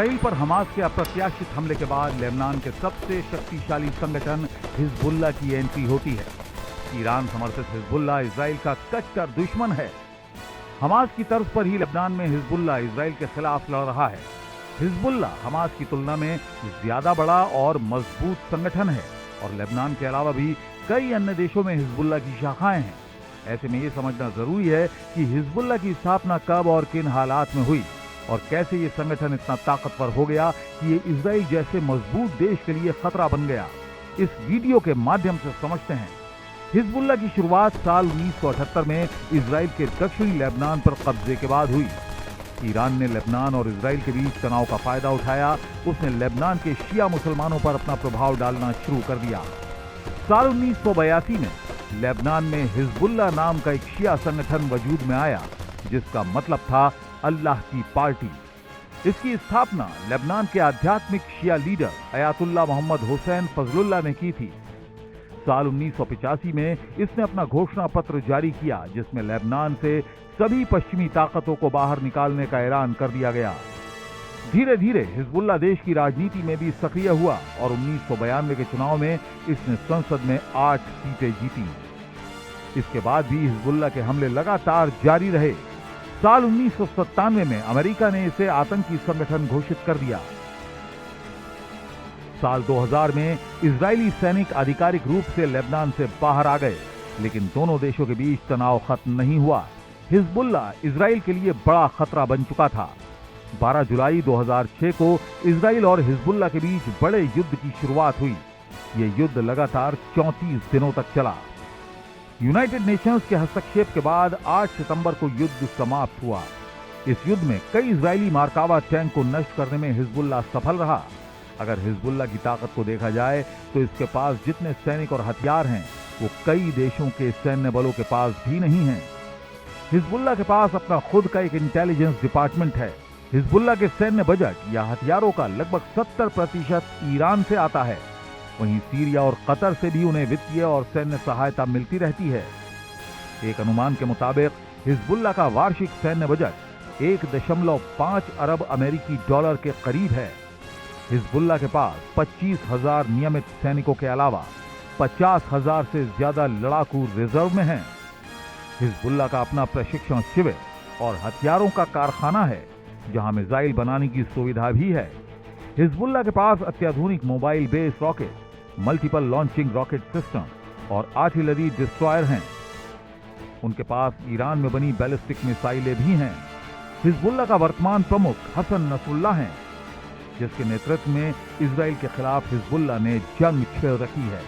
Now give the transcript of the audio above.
Israel पर Hamas के अप्रत्याशित हमले के बाद लेबनान के सबसे शक्तिशाली संगठन हिजबुल्लाह की एंट्री होती है। ईरान समर्थित हिजबुल्लाह इसराइल का कट्टर दुश्मन है। हमास की तर्ज पर ही लेबनान में हिजबुल्लाह इसराइल के खिलाफ लड़ रहा है। हिजबुल्लाह हमास की तुलना में ज्यादा बड़ा और मजबूत संगठन है और लेबनान के अलावा भी कई अन्य देशों में हिजबुल्लाह की शाखाएं हैं। ऐसे में ये समझना जरूरी है कि हिजबुल्लाह की स्थापना कब और किन हालात में हुई और कैसे ये संगठन इतना ताकतवर हो गया कि ये इजराइल जैसे मजबूत देश के लिए खतरा बन गया। इस वीडियो के माध्यम से समझते हैं। हिजबुल्लाह की शुरुआत साल 1978 में इजराइल के दक्षिणी लेबनान पर कब्जे के बाद हुई। ईरान ने लेबनान और इजराइल के बीच तनाव का फायदा उठाया। उसने लेबनान के शिया मुसलमानों पर अपना प्रभाव डालना शुरू कर दिया। साल 1982 में लेबनान में हिजबुल्लाह नाम का एक शिया संगठन वजूद में आया, जिसका मतलब था अल्लाह की पार्टी। इसकी स्थापना लेबनान के आध्यात्मिक शिया लीडर अयातुल्लाह मोहम्मद हुसैन फजलुल्लाह ने की थी। साल 1985 में इसने अपना घोषणा पत्र जारी किया, जिसमें लेबनान से सभी पश्चिमी ताकतों को बाहर निकालने का ऐलान कर दिया गया। धीरे धीरे हिजबुल्लाह देश की राजनीति में भी सक्रिय हुआ और 1992 के चुनाव में इसने संसद में 8 सीटें जीती। इसके बाद भी हिजबुल्लाह के हमले लगातार जारी रहे। साल 1997 में अमेरिका ने इसे आतंकी संगठन घोषित कर दिया। साल 2000 में इजरायली सैनिक आधिकारिक रूप से लेबनान से बाहर आ गए, लेकिन दोनों देशों के बीच तनाव खत्म नहीं हुआ। हिजबुल्लाह इजराइल के लिए बड़ा खतरा बन चुका था। 12 जुलाई 2006 को इजराइल और हिजबुल्लाह के बीच बड़े युद्ध की शुरुआत हुई। यह युद्ध लगातार 34 दिनों तक चला। यूनाइटेड नेशंस के हस्तक्षेप के बाद 8 सितंबर को युद्ध समाप्त हुआ। इस युद्ध में कई इजरायली मार्कावा टैंक को नष्ट करने में हिजबुल्लाह सफल रहा। अगर हिजबुल्लाह की ताकत को देखा जाए तो इसके पास जितने सैनिक और हथियार हैं, वो कई देशों के सैन्य बलों के पास भी नहीं हैं। हिजबुल्लाह के पास अपना खुद का एक इंटेलिजेंस डिपार्टमेंट है। हिजबुल्लाह के सैन्य बजट या हथियारों का लगभग 70% ईरान से आता है। वहीं सीरिया और कतर से भी उन्हें वित्तीय और सैन्य सहायता मिलती रहती है। एक अनुमान के मुताबिक हिजबुल्लाह का वार्षिक सैन्य बजट 1.5 अरब अमेरिकी डॉलर के करीब है। हिजबुल्लाह के पास 25,000 नियमित सैनिकों के अलावा 50,000 से ज्यादा लड़ाकू रिजर्व में हैं। हिजबुल्लाह का अपना प्रशिक्षण शिविर और हथियारों का कारखाना है, जहां मिसाइल बनाने की सुविधा भी है। हिजबुल्लाह के पास अत्याधुनिक mobile base rocket, multiple launching rocket system और आर्टिलरी डिस्ट्रॉयर हैं। उनके पास ईरान में बनी बैलिस्टिक मिसाइलें भी हैं। हिजबुल्लाह का वर्तमान प्रमुख हसन नसरुल्लाह हैं, जिसके नेतृत्व में इजराइल के खिलाफ हिजबुल्लाह ने जंग छेड़ रखी है।